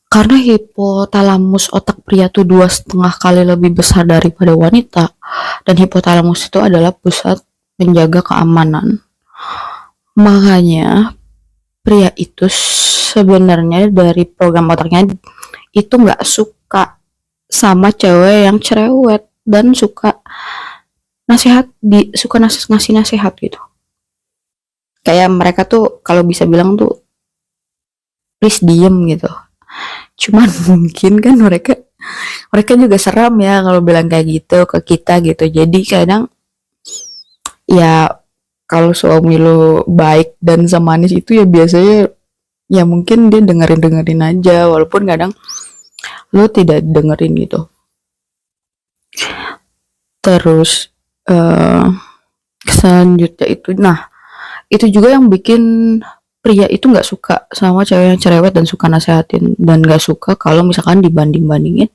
Karena hipotalamus otak pria tuh 2,5 kali lebih besar daripada wanita, dan hipotalamus itu adalah pusat menjaga keamanan. Makanya pria itu sebenarnya dari program otaknya itu nggak suka sama cewek yang cerewet dan suka ngasih nasihat gitu. Kayak mereka tuh kalau bisa bilang tuh please diem gitu. Cuman mungkin kan mereka mereka juga seram ya kalau bilang kayak gitu ke kita gitu. Jadi kadang ya kalau suami lu baik dan semanis itu ya biasanya ya mungkin dia dengerin aja walaupun kadang lu tidak dengerin gitu. Terus eh selanjutnya itu, nah itu juga yang bikin pria itu nggak suka sama cewek yang cerewet dan suka nasehatin, dan nggak suka kalau misalkan dibanding-bandingin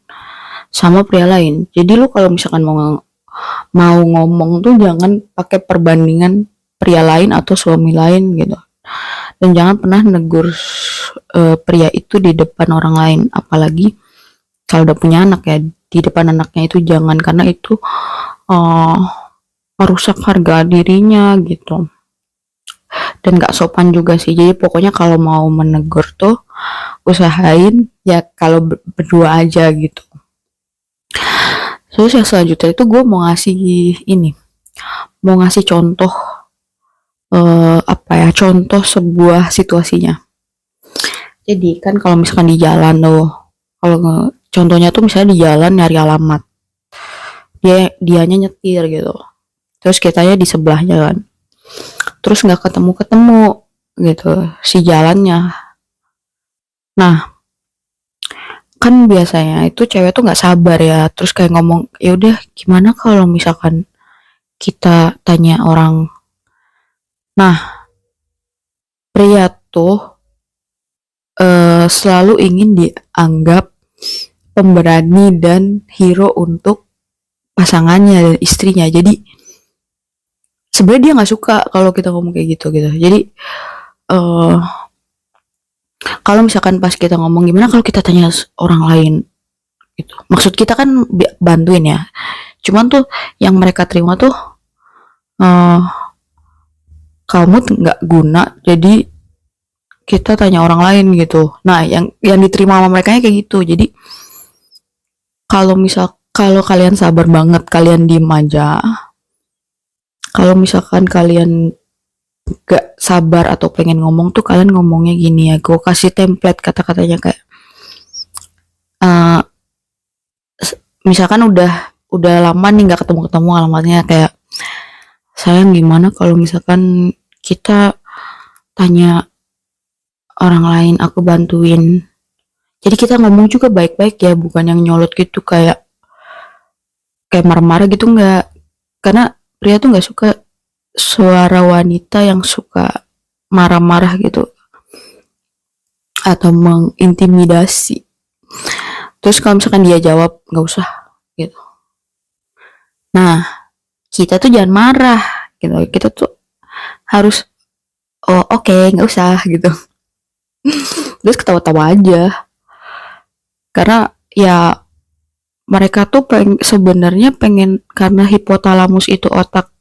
sama pria lain. Jadi lu kalau misalkan mau ngomong tuh jangan pakai perbandingan pria lain atau suami lain gitu, dan jangan pernah negur pria itu di depan orang lain, apalagi kalau udah punya anak ya, di depan anaknya itu jangan, karena itu uh, merusak harga dirinya gitu, dan gak sopan juga sih. Jadi pokoknya kalau mau menegur tuh usahain ya kalau berdua aja gitu. Terus yang selanjutnya itu gue mau ngasih ini, mau ngasih contoh apa ya, contoh sebuah situasinya. Jadi kan kalau misalkan di jalan tuh, kalau contohnya tuh misalnya di jalan nyari alamat, dianya nyetir gitu, terus kitanya di sebelahnya kan, terus nggak ketemu gitu si jalannya. Nah kan biasanya itu cewek tuh nggak sabar ya, terus kayak ngomong ya udah gimana kalau misalkan kita tanya orang. Nah pria tuh selalu ingin dianggap pemberani dan hero untuk pasangannya dan istrinya. Jadi sebenarnya dia nggak suka kalau kita ngomong kayak gitu gitu. Jadi uh, kalau misalkan pas kita ngomong gimana kalau kita tanya orang lain gitu, maksud kita kan bantuin ya, cuman tuh yang mereka terima tuh uh, kamu nggak guna jadi kita tanya orang lain gitu. Nah yang diterima sama mereka kayak gitu. Jadi kalau kalian sabar banget kalian diem aja, kalau misalkan kalian gak sabar atau pengen ngomong tuh kalian ngomongnya gini ya, gue kasih template kata-katanya kayak uh, misalkan udah lama nih nggak ketemu alamatnya, kayak sayang gimana kalau misalkan kita tanya orang lain aku bantuin. Jadi kita ngomong juga baik-baik ya, bukan yang nyolot gitu kayak marah-marah gitu, nggak. Karena pria tuh nggak suka suara wanita yang suka marah-marah gitu atau mengintimidasi. Terus kalau misalkan dia jawab nggak usah gitu, nah kita tuh jangan marah gitu, kita tuh harus oh oke, nggak usah gitu. Terus ketawa-tawa aja, karena ya mereka tuh sebenarnya pengen, karena hipotalamus itu otak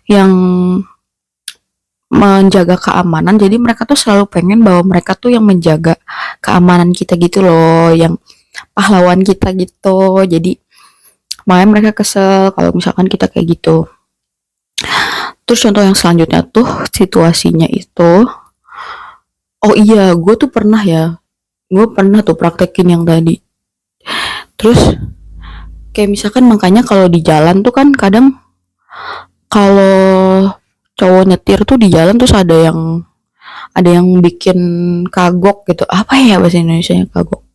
yang menjaga keamanan, jadi mereka tuh selalu pengen bahwa mereka tuh yang menjaga keamanan kita gitu loh, yang pahlawan kita gitu. Jadi makanya mereka kesel kalau misalkan kita kayak gitu. Terus contoh yang selanjutnya tuh situasinya itu, oh iya gue pernah tuh praktekin yang tadi. Terus kayak misalkan makanya kalau di jalan tuh kan kadang kalau cowok nyetir tuh di jalan terus ada yang bikin kagok gitu, apa ya bahasa Indonesia nya kagok,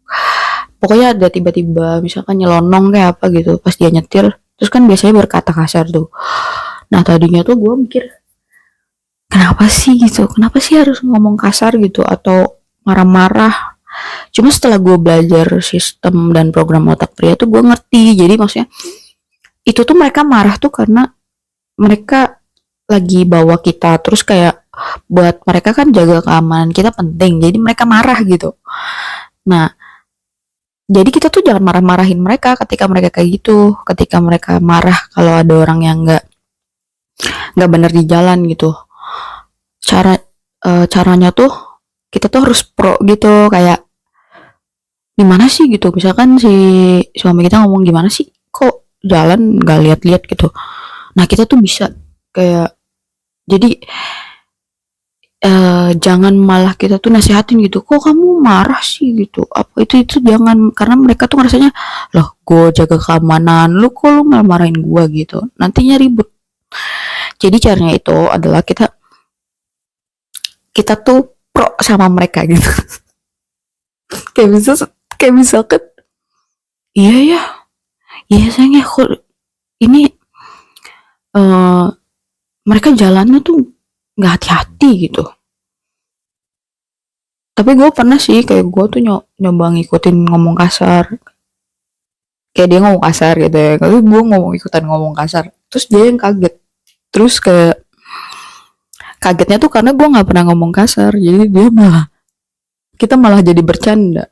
pokoknya ada tiba-tiba misalkan nyelonong kayak apa gitu pas dia nyetir, terus kan biasanya berkata kasar tuh. Nah tadinya tuh gue mikir kenapa sih harus ngomong kasar gitu atau marah-marah. Cuma setelah gue belajar sistem dan program otak pria tuh gue ngerti, jadi maksudnya itu tuh mereka marah tuh karena mereka lagi bawa kita, terus kayak buat mereka kan jaga keamanan kita penting, jadi mereka marah gitu. Nah Jadi kita tuh jangan marah-marahin mereka ketika mereka kayak gitu, ketika mereka marah kalau ada orang yang nggak bener di jalan gitu. Caranya tuh kita tuh harus pro gitu, kayak gimana sih gitu. Misalkan si suami kita ngomong gimana sih kok jalan nggak lihat-lihat gitu. Nah kita tuh bisa kayak, jadi jangan malah kita tuh nasehatin gitu, kok kamu marah sih gitu, apa itu jangan, karena mereka tuh ngerasanya, loh gue jaga keamanan lu kok lu malah marahin gue gitu, nantinya ribut. Jadi caranya itu adalah kita kita tuh pro sama mereka gitu. kayak bisa kayak misalkan, iya ya, iya sayangnya kok ini eh mereka jalannya tuh nggak hati-hati gitu. Tapi gue pernah sih kayak gue tuh nyoba ngikutin ngomong kasar, kayak dia ngomong kasar gitu ya, kalau gue ikutan ngomong kasar, terus dia yang kaget. Terus kayak kagetnya tuh karena gue nggak pernah ngomong kasar, jadi dia malah, kita malah jadi bercanda.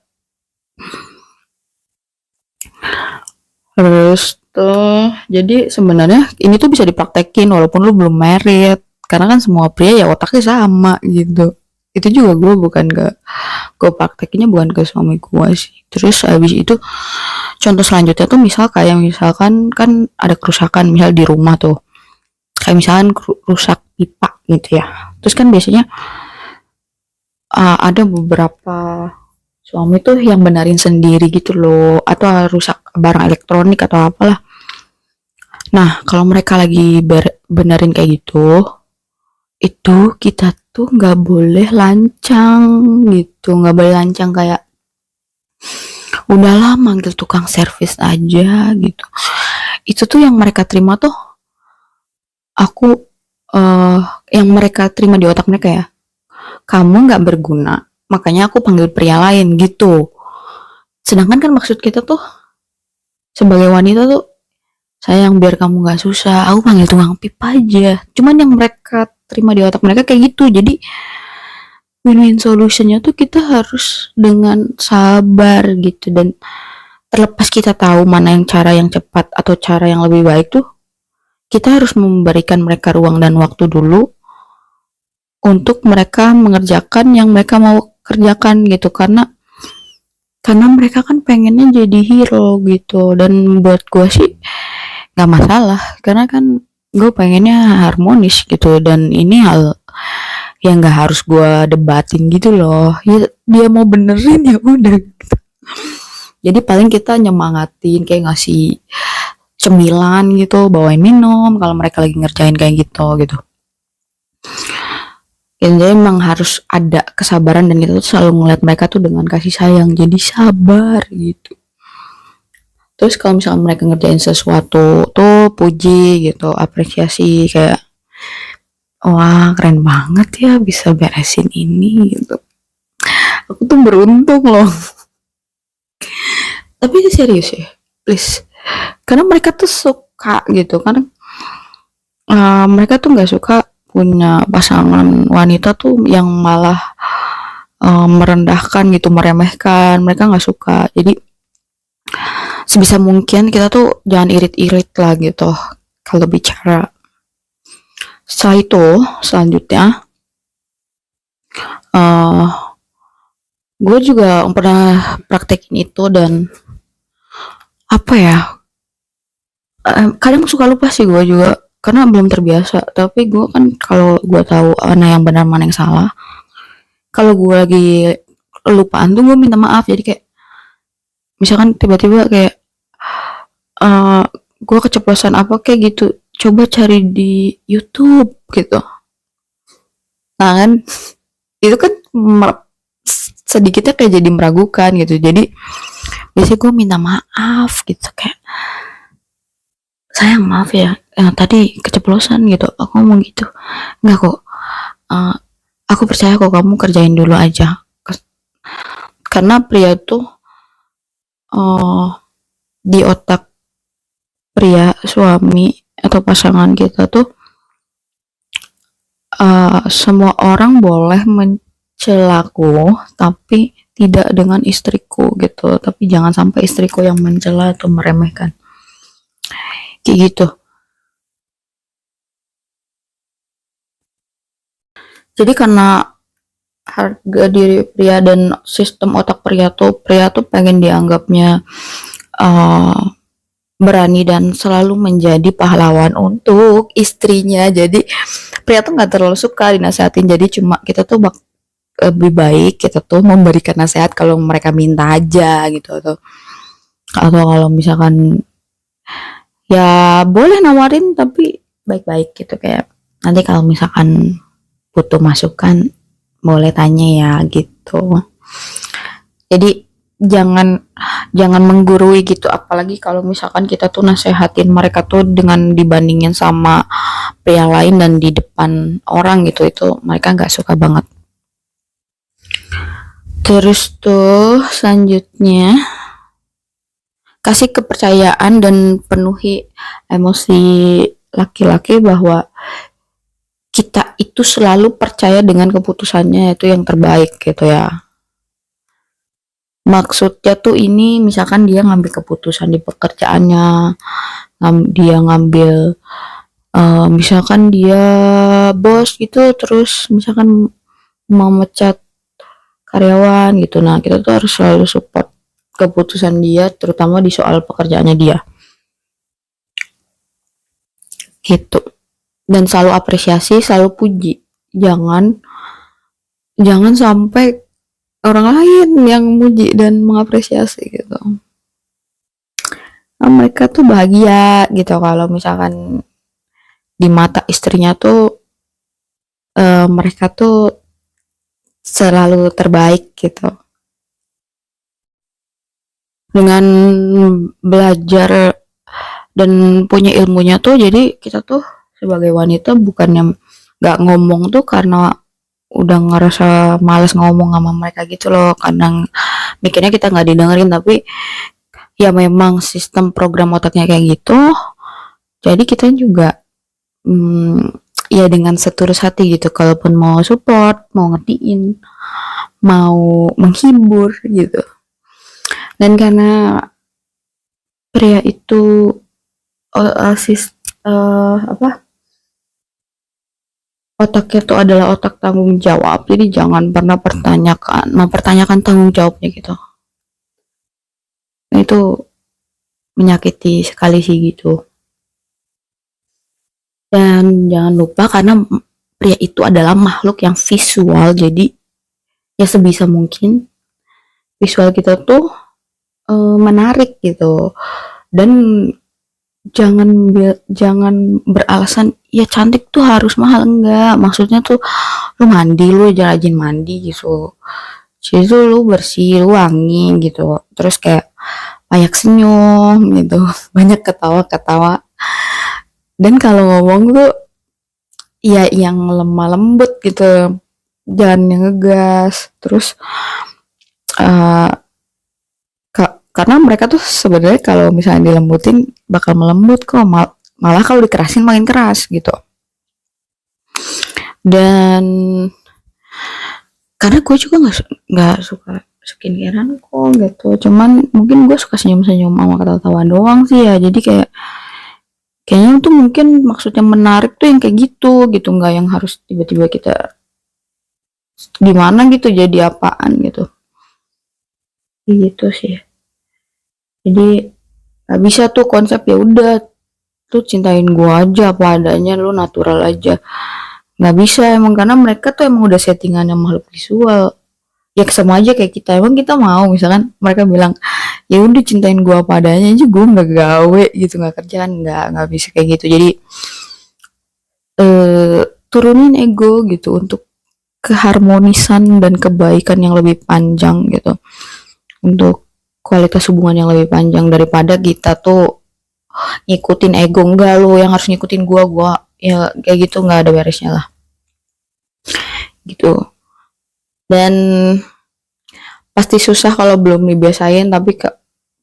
Terus tuh jadi sebenarnya ini tuh bisa dipraktekin walaupun lu belum married, karena kan semua pria ya otaknya sama gitu. Itu juga gue praktekinnya bukan ke suami gue sih. Terus abis itu contoh selanjutnya tuh misal kayak misalkan kan ada kerusakan misal di rumah tuh, kayak misalkan rusak pipa gitu ya. Terus kan biasanya ada beberapa suami tuh yang benerin sendiri gitu loh, atau rusak barang elektronik atau apalah. Nah kalau mereka lagi benerin kayak gitu, itu kita tuh nggak boleh lancang gitu, nggak boleh lancang kayak udahlah manggil tukang servis aja gitu. Itu tuh yang mereka terima tuh, aku eh yang mereka terima di otak mereka ya, kamu nggak berguna makanya aku panggil pria lain gitu. Sedangkan kan maksud kita tuh sebagai wanita tuh, sayang biar kamu nggak susah aku panggil tukang pipa aja. Cuman yang mereka terima di otak mereka kayak gitu. Jadi win-win solutionnya tuh kita harus dengan sabar gitu, dan terlepas kita tahu mana yang cara yang cepat atau cara yang lebih baik tuh, kita harus memberikan mereka ruang dan waktu dulu untuk mereka mengerjakan yang mereka mau kerjakan gitu, karena mereka kan pengennya jadi hero gitu. Dan buat gue sih nggak masalah, karena kan gue pengennya harmonis gitu, dan ini hal yang nggak harus gue debatin gitu loh ya, dia mau benerin ya udah gitu. Jadi paling kita nyemangatin kayak ngasih cemilan gitu, bawain minum kalau mereka lagi ngerjain kayak gitu gitu. Jadi emang harus ada kesabaran, dan kita tuh selalu ngeliat mereka tuh dengan kasih sayang, jadi sabar gitu. Terus kalau misalkan mereka ngerjain sesuatu tuh puji gitu, apresiasi, kayak wah keren banget ya bisa beresin ini gitu, aku tuh beruntung loh. Tapi ini serius ya, please, karena mereka tuh suka gitu kan. Mereka tuh nggak suka punya pasangan wanita tuh yang malah merendahkan gitu, meremehkan. Mereka nggak suka. Jadi sebisa mungkin kita tuh jangan irit-irit lah gitu kalau bicara. Setelah itu selanjutnya gue juga pernah praktekin itu, dan apa ya, kadang suka lupa sih gue juga karena belum terbiasa. Tapi gue kan kalau gue tahu mana yang benar mana yang salah, kalau gue lagi lupaan tuh gue minta maaf. Jadi kayak misalkan tiba-tiba kayak gue keceplosan apa kayak gitu, coba cari di YouTube gitu. Nah kan itu kan sedikitnya kayak jadi meragukan gitu. Jadi biasanya gue minta maaf gitu, kayak sayang maaf ya, tadi keceplosan gitu aku ngomong gitu. Enggak kok, aku percaya kok kamu kerjain dulu aja. Karena pria tuh di otak pria, suami atau pasangan kita tuh semua orang boleh mencelaku, tapi tidak dengan istriku gitu, tapi jangan sampai istriku yang mencela atau meremehkan, kayak gitu. Jadi karena harga diri pria dan sistem otak pria tuh pengen dianggapnya uh, berani dan selalu menjadi pahlawan untuk istrinya. Jadi pria tuh nggak terlalu suka dinasehatin. Jadi cuma kita tuh lebih baik kita tuh memberikan nasihat kalau mereka minta aja gitu, atau kalau misalkan ya boleh nawarin tapi baik-baik gitu, kayak nanti kalau misalkan butuh masukan boleh tanya ya gitu. Jadi jangan jangan menggurui gitu, apalagi kalau misalkan kita tuh nasehatin mereka tuh dengan dibandingin sama pria lain dan di depan orang gitu, itu mereka nggak suka banget. Terus tuh selanjutnya, kasih kepercayaan dan penuhi emosi laki-laki bahwa kita itu selalu percaya dengan keputusannya itu yang terbaik gitu ya. Maksudnya tuh ini misalkan dia ngambil keputusan di pekerjaannya, dia ngambil misalkan dia bos gitu, terus misalkan mau mecat karyawan gitu. Nah, kita tuh harus selalu support keputusan dia, terutama di soal pekerjaannya dia. Gitu. Dan selalu apresiasi, selalu puji. Jangan jangan sampai orang lain yang muji dan mengapresiasi gitu. Nah, mereka tuh bahagia gitu kalau misalkan di mata istrinya tuh mereka tuh selalu terbaik gitu. Dengan belajar dan punya ilmunya tuh, jadi kita tuh sebagai wanita bukannya nggak ngomong tuh karena udah ngerasa males ngomong sama mereka gitu loh, kadang mikirnya kita nggak didengerin, tapi ya memang sistem program otaknya kayak gitu. Jadi kita juga ya dengan setulus hati gitu, kalaupun mau support, mau ngertiin, mau menghibur gitu. Dan karena pria itu asis apa, otaknya itu adalah otak tanggung jawab, jadi jangan pernah mempertanyakan tanggung jawabnya gitu. Nah, itu menyakiti sekali sih gitu. Dan jangan lupa karena pria itu adalah makhluk yang visual, jadi ya sebisa mungkin visual kita tuh menarik gitu. Dan jangan beralasan ya cantik tuh harus mahal, enggak, maksudnya tuh lu mandi, lu aja rajin mandi gitu, jadi tuh lu bersih, lu wangi gitu, terus kayak banyak senyum gitu, banyak ketawa-ketawa, dan kalau ngomong tuh ya yang lemah lembut gitu, jangan yang ngegas. Terus uh, karena mereka tuh sebenarnya kalau misalnya dilembutin bakal melembut kok, malah kalau dikerasin makin keras gitu. Dan karena gue juga nggak suka skincarean kok gitu, cuman mungkin gue suka senyum-senyum sama ketawa-tawa doang sih ya, jadi kayaknya tuh mungkin maksudnya menarik tuh yang kayak gitu gitu, nggak yang harus tiba-tiba kita gimana gitu jadi apaan gitu, gitu sih. Jadi nggak bisa tuh konsep ya udah tuh cintain gua aja apa adanya, lu natural aja, nggak bisa emang, karena mereka tuh emang udah settingannya makhluk visual ya, sama aja kayak kita. Emang kita mau misalkan mereka bilang ya udah cintain gua apa adanya aja, gua nggak gawe gitu, nggak kerja kan, nggak bisa kayak gitu. Jadi turunin ego gitu untuk keharmonisan dan kebaikan yang lebih panjang gitu, untuk kualitas hubungan yang lebih panjang, daripada kita tuh ngikutin ego. Enggak, lu yang harus ngikutin gua ya kayak gitu, nggak ada beresnya lah gitu. Dan pasti susah kalau belum dibiasain, tapi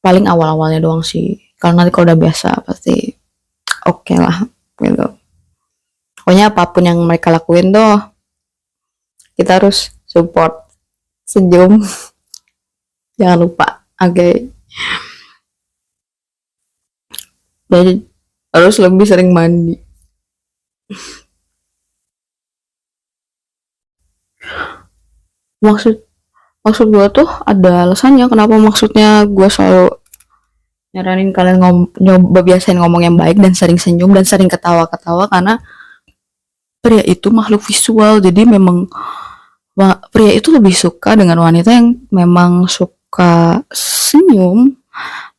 paling awal-awalnya doang sih, kalau nanti kalau udah biasa pasti oke lah gitu. Pokoknya apapun yang mereka lakuin tuh kita harus support, senyum, Jangan lupa, oke. Jadi harus lebih sering mandi. Maksud maksud gue tuh ada alasannya kenapa maksudnya gue selalu nyaranin kalian nyoba biasain ngomong yang baik dan sering senyum dan sering ketawa-ketawa karena pria itu makhluk visual jadi memang pria itu lebih suka dengan wanita yang memang suka senyum,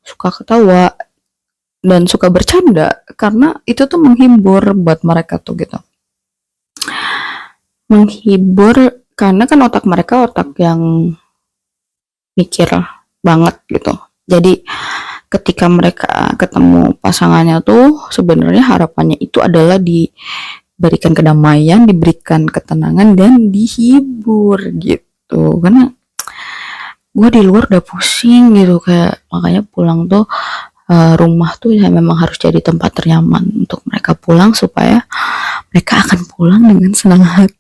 suka ketawa, dan suka bercanda karena itu tuh menghibur buat mereka tuh gitu. Menghibur karena kan otak mereka otak yang mikir banget gitu. Jadi ketika mereka ketemu pasangannya tuh sebenarnya harapannya itu adalah diberikan kedamaian, diberikan ketenangan dan dihibur gitu. Karena gue di luar udah pusing gitu kayak makanya pulang tuh rumah tuh ya memang harus jadi tempat ternyaman untuk mereka pulang supaya mereka akan pulang dengan senang hati